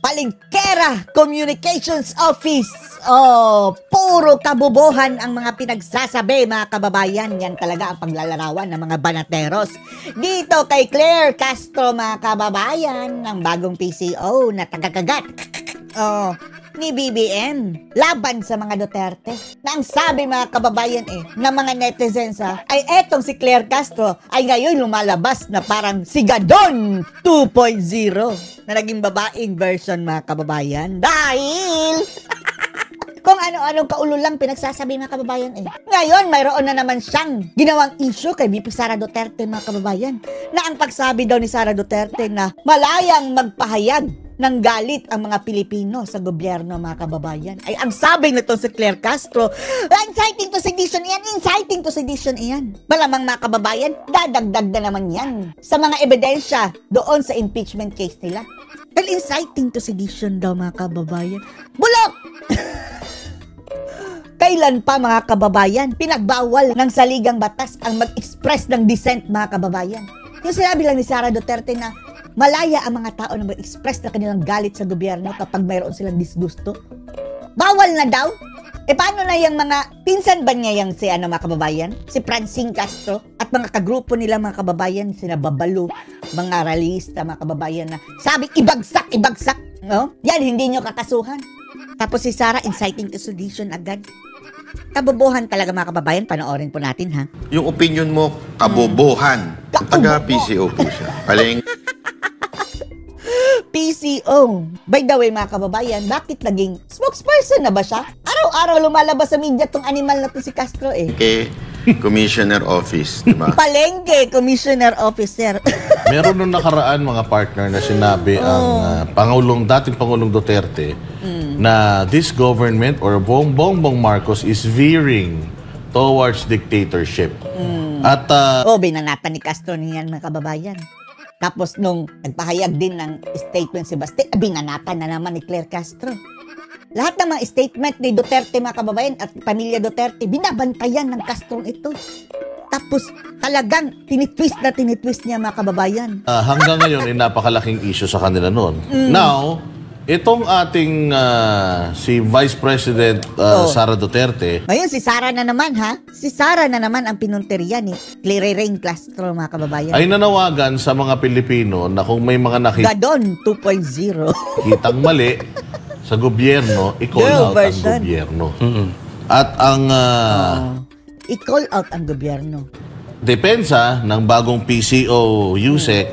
Palengkera Communications Office. Oh, puro kabubuhan ang mga pinagsasabi, mga kababayan. Yan talaga ang paglalarawan ng mga banateros. Dito kay Claire Castro, mga kababayan, ng bagong PCO na tagakagat. Oh, ni BBM laban sa mga Duterte. Na ang sabi, mga kababayan ng mga netizens ay etong si Claire Castro ay ngayon lumalabas na parang si Gadon 2.0 na naging babaeng version, mga kababayan. Dahil kung ano-anong kaululang pinagsasabi, mga kababayan ngayon mayroon na naman siyang ginawang issue kay VP Sara Duterte, mga kababayan, na ang pagsabi daw ni Sara Duterte na malayang magpahayag ng galit ang mga Pilipino sa gobyerno, mga kababayan, ay ang sabi nito si Claire Castro, inciting to sedition iyan, inciting to sedition iyan. Malamang, mga kababayan, dadagdag na naman yan sa mga ebidensya doon sa impeachment case nila. Well, inciting to sedition daw, mga kababayan. Bulok! Kailan pa, mga kababayan, pinagbawal ng saligang batas ang mag-express ng dissent, mga kababayan? Yung sinabi lang ni Sara Duterte na malaya ang mga tao na mag-express na kanilang galit sa gobyerno kapag mayroon silang disgusto. Bawal na daw? Paano na yung mga pinsan ba niya yung si mga kababayan? Si Francine Castro at mga kagrupo nila, mga kababayan, sina Babalu, mga rallyista, mga kababayan na sabi ibagsak, ibagsak. No? Yan, hindi nyo kakasuhan. Tapos si Sara inciting to sedition agad. Kabobohan talaga, mga kababayan. Panoorin po natin, ha? Yung opinion mo, kabobohan. Taga-PCO po siya. PCO. By the way, mga kababayan, bakit naging spokesperson na ba siya? Araw-araw lumalabas sa media tong animal na to si Castro Okay. Commissioner Office, diba? Palengke Commissioner Officer. Meron nung nakaraan, mga partner, na sinabi ang dating Pangulong Duterte na this government or Bongbong Marcos is veering towards dictatorship. At binanatan ni Castro niyan, mga kababayan. Tapos nung nagpahayag din ng statement si Basti, binanatan na naman ni Claire Castro. Lahat ng mga statement ni Duterte, mga kababayan, at pamilya Duterte, binabantayan ng Castro ito. Tapos talagang tinitwist niya, mga kababayan. Hanggang ngayon, napakalaking issue sa kanila noon. Now, itong ating si Vice President Sara Duterte. Ngayon, si Sara na naman, ha? Si Sara na naman ang pinunteriya ni Claire Castro, mga kababayan. Ay nanawagan sa mga Pilipino na kung may mga Gadon 2.0. kitang mali sa gobyerno, i-call out ang gobyerno. At ang i-call out ang gobyerno. Depensa ng bagong PCO USEC,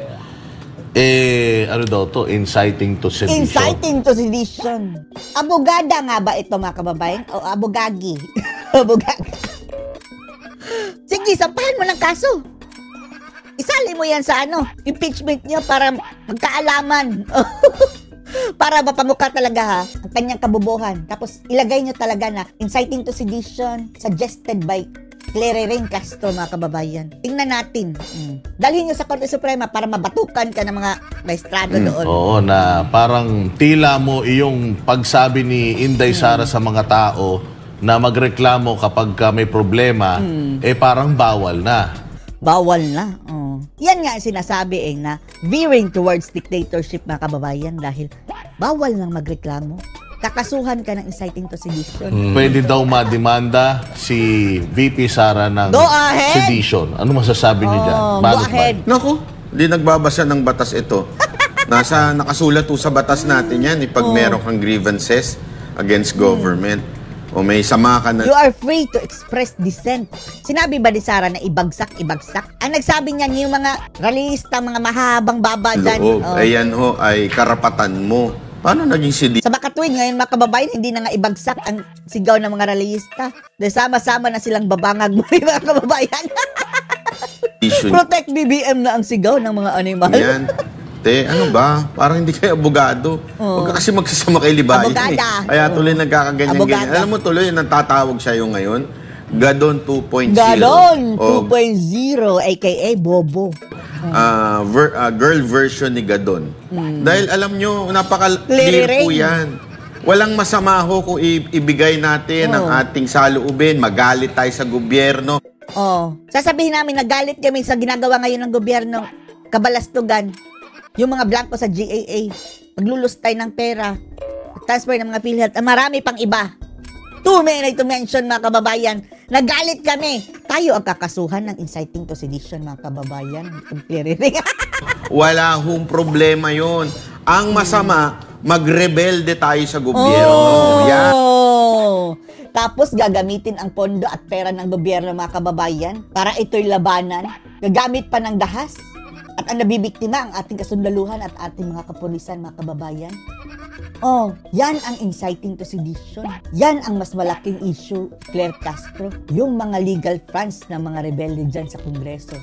ano daw to? Inciting to sedition. Inciting to sedition. Abogada nga ba ito, mga kababayan? O abogagi? Abogagi. Sige, sampahan mo ng kaso. Isali mo yan sa impeachment niyo para magkaalaman. Para mapamukha talaga, ha, ang kanyang kabubuhan. Tapos ilagay nyo talaga na inciting to sedition suggested by Claire Castro, mga kababayan. Tingnan natin. Dalhin nyo sa Korte Suprema para mabatukan ka ng mga maestrado doon. Oo, na parang tila mo iyong pagsabi ni Inday Sara sa mga tao na magreklamo kapag may problema, parang bawal na. Bawal na. Yan nga sinasabi na veering towards dictatorship, mga kababayan, dahil bawal nang magreklamo. Kakasuhan ka ng inciting to sedition. Pwede daw mademanda si VP Sara ng sedition. Ano masasabi niyo dyan? Go ahead. Naku, hindi nagbabasa ng batas ito. Nakasulat sa batas natin yan pag meron kang grievances against government. O may sama ka na. You are free to express dissent. Sinabi ba ni Sara na ibagsak? Ang nagsabi niya yung mga rallyista, mga mahabang baba dyan. Ayan ay karapatan mo. Paano naging sedition? Sa Makatuwid ngayon, mga kababayan, hindi na nga ibagsak ang sigaw ng mga rallyista. Dahil sama-sama na silang babangag mo, mga kababayan. Protect BBM na ang sigaw ng mga animal. Yan. Ano ba? Parang hindi kayo abogado. Huwag ka kasi magsasama kay Libayan. Kaya tuloy nagkakaganyan-ganyan. Alam mo tuloy, natatawag siya yung ngayon. Gadon 2.0. Gadon 2.0, aka Bobo. Girl version ni Gadon. Dahil alam nyo, napaka-clear po yan. Walang masama kung ibigay natin ang ating saloobin, magalit tayo sa gobyerno. Sasabihin namin, nagalit kami sa ginagawa ngayon ng gobyerno, kabalastugan. Yung mga blanco sa GAA. paglulustay ng pera, transfer ng mga PhilHealth, marami pang iba. Too many to mention, mga kababayan. Nagalit kami. Tayo ang kakasuhan ng inciting to sedition, mga kababayan. Wala hong problema yon. Ang masama, magrebelde tayo sa gobyerno. Yan. Tapos gagamitin ang pondo at pera ng gobyerno, mga kababayan, para ito'y labanan. Gagamit pa ng dahas. At ang nabibiktima ang ating kasundaluhan at ating mga kapulisan, mga kababayan. Yan ang inciting to sedition. Yan ang mas malaking issue, Claire Castro. Yung mga legal funds ng mga rebelde dyan sa Kongreso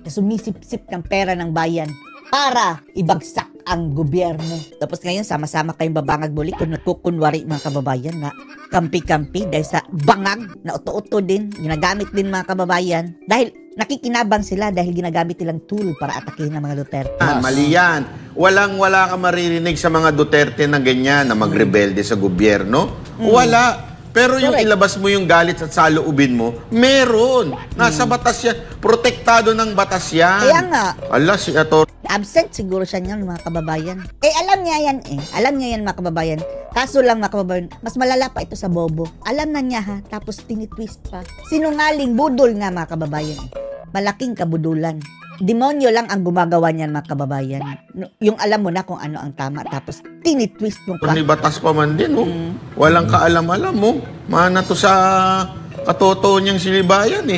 na sumisip-sip ng pera ng bayan para ibagsak ang gobyerno. Tapos ngayon, sama-sama kayong babangag muli kung nagkukunwari, mga kababayan, na kampi-kampi dahil sa bangag na uto-uto din, ginagamit din, mga kababayan. Dahil nakikinabang sila dahil ginagamit nilang tool para atakihin ng mga Duterte. Mali yan. Wala ka maririnig sa mga Duterte na ganyan, na magrebelde sa gobyerno. Wala. Pero yung ilabas mo yung galit at saloobin mo, meron. Nasa batas yan. Protektado ng batas yan. Kaya nga. Ala, si Ator. Absent siguro siya niyan, mga kababayan. Alam niya yan Alam niya yan, mga kababayan. Kaso lang, mga kababayan, mas malala pa ito sa bobo. Alam na niya, ha? Tapos tinitwist pa. Sinungaling, budol nga, mga kababayan. Malaking kabudulan. Demonyo lang ang gumagawa niyan, mga kababayan. Yung alam mo na kung ano ang tama, tapos tinitwist mo pa. May batas pa man din, Walang kaalam-alam, Mana to sa katoto niyang silibayan,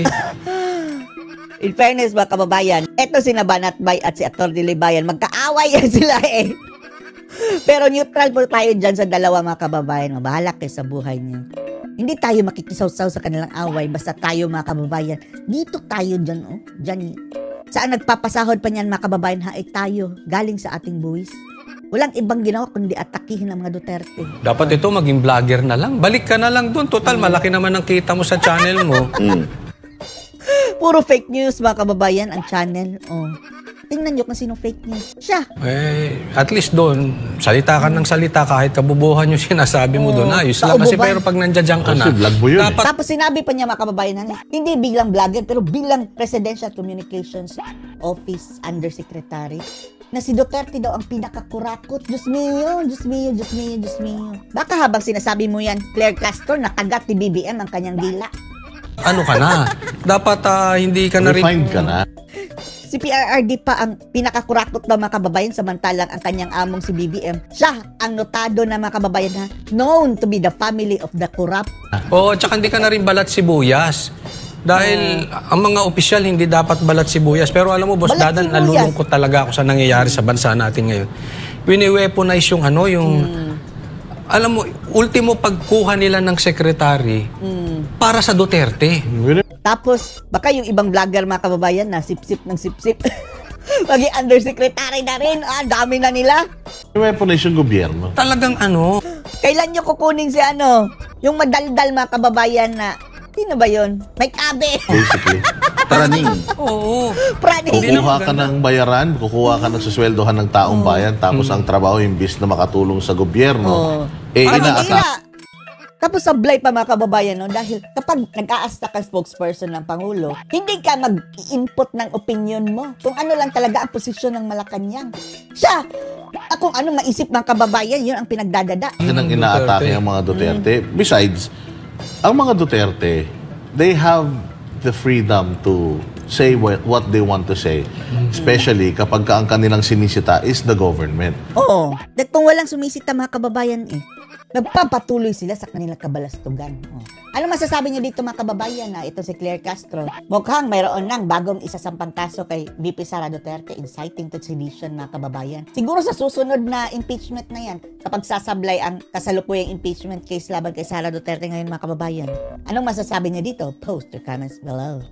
In fairness, mga kababayan, eto si Banat Bay at si Atty. Libayan, magkaaway yan sila, Pero neutral po tayo dyan sa dalawa, mga kababayan. Mabahala kayo sa buhay niyo. Hindi tayo makikisaw-saw sa kanilang away, basta tayo, mga kababayan. Dito tayo dyan, Dyan. Saan nagpapasahod pa niyan, mga kababayan, ay tayo, galing sa ating buwis. Walang ibang ginawa kundi atakihin ng mga Duterte. Dapat ito maging vlogger na lang. Balik ka na lang doon. Total, malaki naman ang kita mo sa channel mo. Puro fake news, mga kababayan, ang channel. Tingnan nyo kung sino fake news. Siya. At least doon, salita ka ng salita kahit kabubuhan yung sinasabi mo doon. Ayos lang. Kasi pero pag nandiyan ka na, dapat... Tapos sinabi pa niya, mga kababayan, hindi bilang vlogger, pero bilang Presidential Communications Office Undersecretary, na si Duterte daw ang pinakakurakot. Diyos mio, Diyos mio, Diyos mio, Diyos mio. Baka habang sinasabi mo yan, Claire Castro, nakagat ni BBM ang kanyang dila. Ano ka na? Dapat hindi ka na rin... Refined ka na. Si PRRD pa ang pinakakurakot daw, mga kababayan, samantalang ang kanyang among si BBM, siya ang notado na, mga kababayan, known to be the family of the corrupt. Oo, tsaka hindi ka na rin balat sibuyas. Dahil ang mga opisyal hindi dapat balat sibuyas. Pero alam mo, Boss Balat Dadan, sibuyas. nalulungkot talaga ako sa nangyayari sa bansa natin ngayon. Wini-weaponize yung alam mo, ultimo pagkuha nila ng sekretary para sa Duterte. Tapos, baka yung ibang vlogger, mga kababayan, na sip-sip ng sip-sip. Maging undersecretary na rin. Dami na nila. Weaponize yung gobyerno. Talagang Kailan nyo kukunin si yung madaldal, mga kababayan, na, sino ba yun? May kabe. Basically. Praning. Oo. Praning. Kukuha ka ng bayaran, kukuha ka ng susweldohan ng taong bayan, tapos ang trabaho, imbis na makatulong sa gobyerno, inaatake. Tapos sablay pa, mga kababayan, dahil kapag nag-aasta ka spokesperson ng Pangulo, hindi ka mag-input ng opinion mo kung ano lang talaga ang posisyon ng Malacanang. Siya, kung ano maisip ng kababayan, yun ang pinagdadada. Yan ang inaatake ang mga Duterte. Besides, ang mga Duterte, they have the freedom to say what they want to say. Especially kapag ang kanilang sinisita is the government. Oo. Dahil kung walang sumisita, mga kababayan, nagpapatuloy sila sa kanilang kabalastugan. Ano masasabi niyo dito, mga kababayan, na ito si Claire Castro? Mukhang mayroon ng bagong isasampang kaso kay VP Sara Duterte, inciting to sedition, mga kababayan. Siguro sa susunod na impeachment na yan, kapag sasablay ang kasalukuyang impeachment case laban kay Sara Duterte ngayon, mga kababayan. Anong masasabi niyo dito? Post your comments below.